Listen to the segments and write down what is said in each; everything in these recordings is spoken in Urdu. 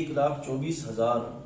1,24,000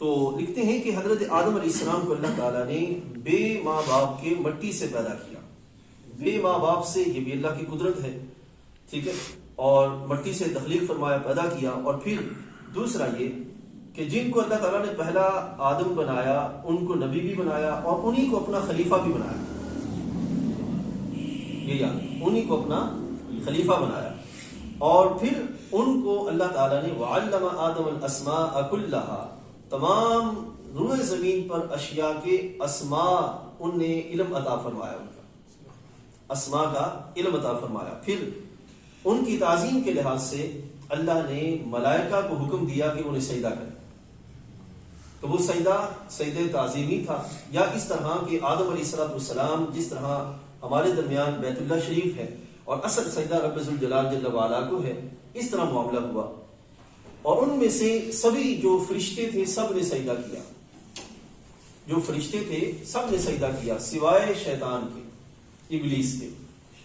تو لکھتے ہیں کہ حضرت آدم علیہ السلام کو اللہ تعالیٰ نے بے ماں باپ کے مٹی سے پیدا کیا. بے ماں باپ سے، یہ بھی اللہ کی قدرت ہے، ٹھیک ہے، اور مٹی سے تخلیق فرمایا، پیدا کیا. اور پھر دوسرا یہ کہ جن کو اللہ تعالیٰ نے پہلا آدم بنایا ان کو نبی بھی بنایا اور انہی کو اپنا خلیفہ بھی بنایا. یہ یاد، انہی کو اپنا خلیفہ بنایا. اور پھر ان کو اللہ تعالیٰ نے وَعَلَّمَ آدَمَ الْأَسْمَاءَ كُلَّهَا، تمام روئے زمین پر اشیاء کے اسماء ان نے علم عطا فرمایا، ان کا اسماء کا علم عطا فرمایا. پھر ان کی تعظیم کے لحاظ سے اللہ نے ملائکہ کو حکم دیا کہ انہیں سجدہ کریں. تو وہ سجدہ تعظیمی تھا، یا اس طرح کہ آدم علیہ السلام جس طرح ہمارے درمیان بیت اللہ شریف ہے اور اصل سجدہ رب ذوالجلال جل وعلا کو ہے، اس طرح معاملہ ہوا. اور ان میں سے سبھی جو فرشتے تھے سب نے سجدہ کیا، جو فرشتے تھے سب نے سجدہ کیا سوائے شیطان کے، ابلیس کے،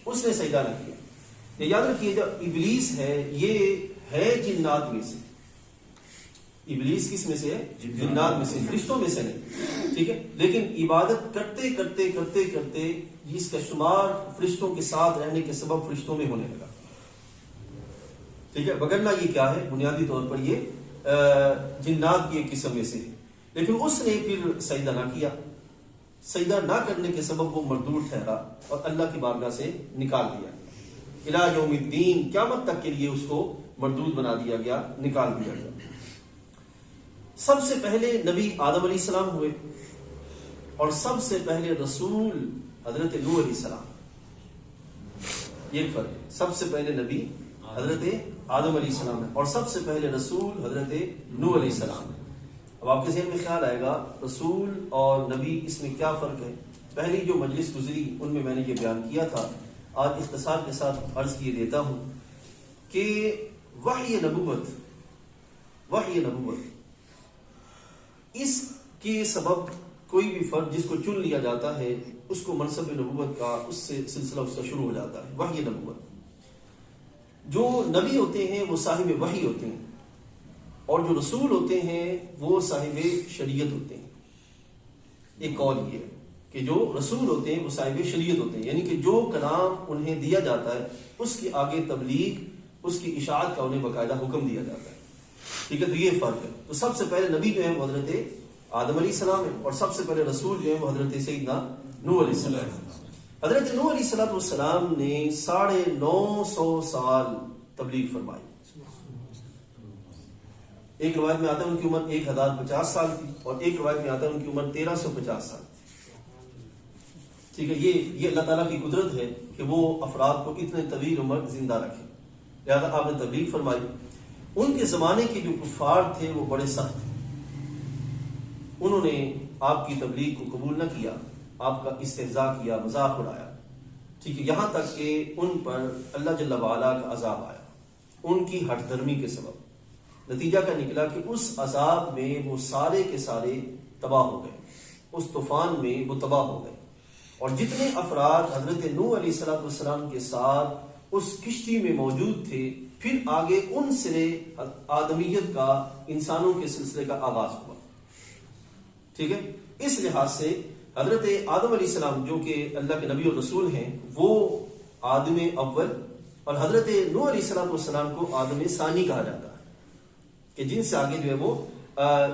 اس نے سجدہ نہ کیا. یہ یاد رکھیے، جب ابلیس ہے یہ ہے جنات میں سے. ابلیس کس میں سے ہے؟ جنات میں سے، فرشتوں میں سے نہیں، ٹھیک ہے. لیکن عبادت کرتے کرتے کرتے کرتے اس کا شمار فرشتوں کے ساتھ رہنے کے سبب فرشتوں میں ہونے لگا، ٹھیک ہے. وگرنہ یہ کیا ہے؟ بنیادی طور پر یہ جنات کی ایک قسم میں سے ہے. لیکن اس نے پھر سجدہ نہ کیا. سجدہ نہ کرنے کے سبب وہ مردود ٹھہرا اور اللہ کی بارگاہ سے نکال دیا گیا. الی یوم الدین، قیامت تک کے لیے اس کو مردود بنا دیا گیا، نکال دیا گیا. سب سے پہلے نبی آدم علیہ السلام ہوئے اور سب سے پہلے رسول حضرت نوح علیہ السلام. یہ فرق ہے، سب سے پہلے نبی حضرت آدم علیہ السلام ہے اور سب سے پہلے رسول حضرت نوح علیہ السلام ہے. اب آپ کے ذہن میں خیال آئے گا رسول اور نبی اس میں کیا فرق ہے. پہلی جو مجلس گزری ان میں نے یہ بیان کیا تھا، آج اختصار کے ساتھ عرض کیے دیتا ہوں کہ وحی نبوت اس کے سبب کوئی بھی فرد جس کو چن لیا جاتا ہے اس کو منصب نبوت کا اس سے سلسلہ اس کا شروع ہو جاتا ہے. وحی نبوت، جو نبی ہوتے ہیں وہ صاحب وحی ہوتے ہیں اور جو رسول ہوتے ہیں وہ صاحب شریعت ہوتے ہیں. ایک قول یہ ہے کہ جو رسول ہوتے ہیں وہ صاحب شریعت ہوتے ہیں، یعنی کہ جو کلام انہیں دیا جاتا ہے اس کی آگے تبلیغ، اس کی اشاعت کا انہیں باقاعدہ حکم دیا جاتا ہے، ٹھیک ہے. تو یہ فرق ہے. تو سب سے پہلے نبی جو ہے وہ حضرت آدم علیہ السلام ہے اور سب سے پہلے رسول جو ہے وہ حضرت سیدنا نوح علیہ السلام ہے. حضرت نوح علیہ السلام نے 950 سال تبلیغ فرمائی. ایک روایت میں آتا ہے ان کی عمر 1050 سال تھی اور ایک روایت میں آتا ہے ان کی عمر 1350 سال تھی، ٹھیک ہے. یہ اللہ تعالیٰ کی قدرت ہے کہ وہ افراد کو اتنے طویل عمر زندہ رکھے. لہذا آپ نے تبلیغ فرمائی. ان کے زمانے کے جو کفار تھے وہ بڑے سخت تھے، انہوں نے آپ کی تبلیغ کو قبول نہ کیا، آپ کا استہزاء کیا، مذاق اڑایا، ٹھیک ہے. یہاں تک کہ ان پر اللہ جل وعلا کا عذاب آیا ان کی ہٹ دھرمی کے سبب. نتیجہ کا نکلا کہ اس عذاب میں وہ سارے کے سارے تباہ ہو گئے، اس طوفان میں وہ تباہ ہو گئے. اور جتنے افراد حضرت نوح علیہ السلام کے ساتھ اس کشتی میں موجود تھے، پھر آگے ان سے آدمیت کا، انسانوں کے سلسلے کا آغاز ہوا، ٹھیک ہے. اس لحاظ سے حضرت آدم علیہ السلام جو کہ اللہ کے نبی اور رسول ہیں وہ آدم اول، اور حضرت نوح علیہ السلام کو آدم ثانی کہا جاتا ہے کہ جن سے آگے جو ہے وہ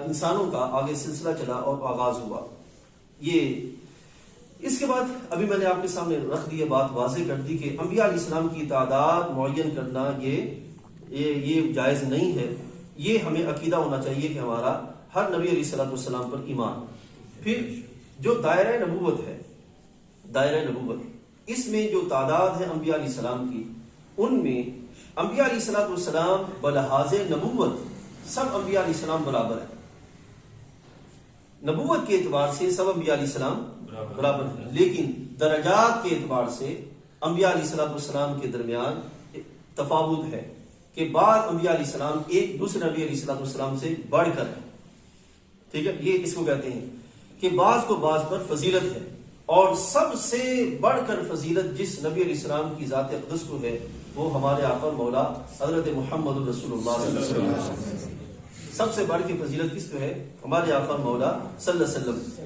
انسانوں کا آگے سلسلہ چلا اور آغاز ہوا. یہ اس کے بعد ابھی میں نے آپ کے سامنے رکھ دی بات واضح کر دی کہ انبیاء علیہ السلام کی تعداد معین کرنا یہ جائز نہیں ہے. یہ ہمیں عقیدہ ہونا چاہیے کہ ہمارا ہر نبی علیہ السلام پر ایمان. پھر جو دائرہ نبوت اس میں جو تعداد ہے انبیاء علیہ السلام کی، ان میں انبیاء علیہ السلام بلحاظ نبوت سب انبیاء علیہ السلام برابر ہیں. نبوت کے اعتبار سے سب انبیاء علیہ السلام برابر ہیں، لیکن درجات کے اعتبار سے انبیاء علیہ السلام کے درمیان تفاوت ہے کہ بعض انبیاء علیہ السلام ایک دوسرے نبی علیہ السلام سے بڑھ کر ہے، ٹھیک ہے. یہ اس کو کہتے ہیں کہ بعض کو بعض پر فضیلت ہے، اور سب سے بڑھ کر فضیلت جس نبی علیہ السلام کی ذات اقدس کو ہے وہ ہمارے آقا مولا حضرت محمد رسول اللہ صلی اللہ علیہ وسلم. سب سے بڑھ کے فضیلت کس کو ہے؟ ہمارے آقا مولا صلی اللہ علیہ وسلم.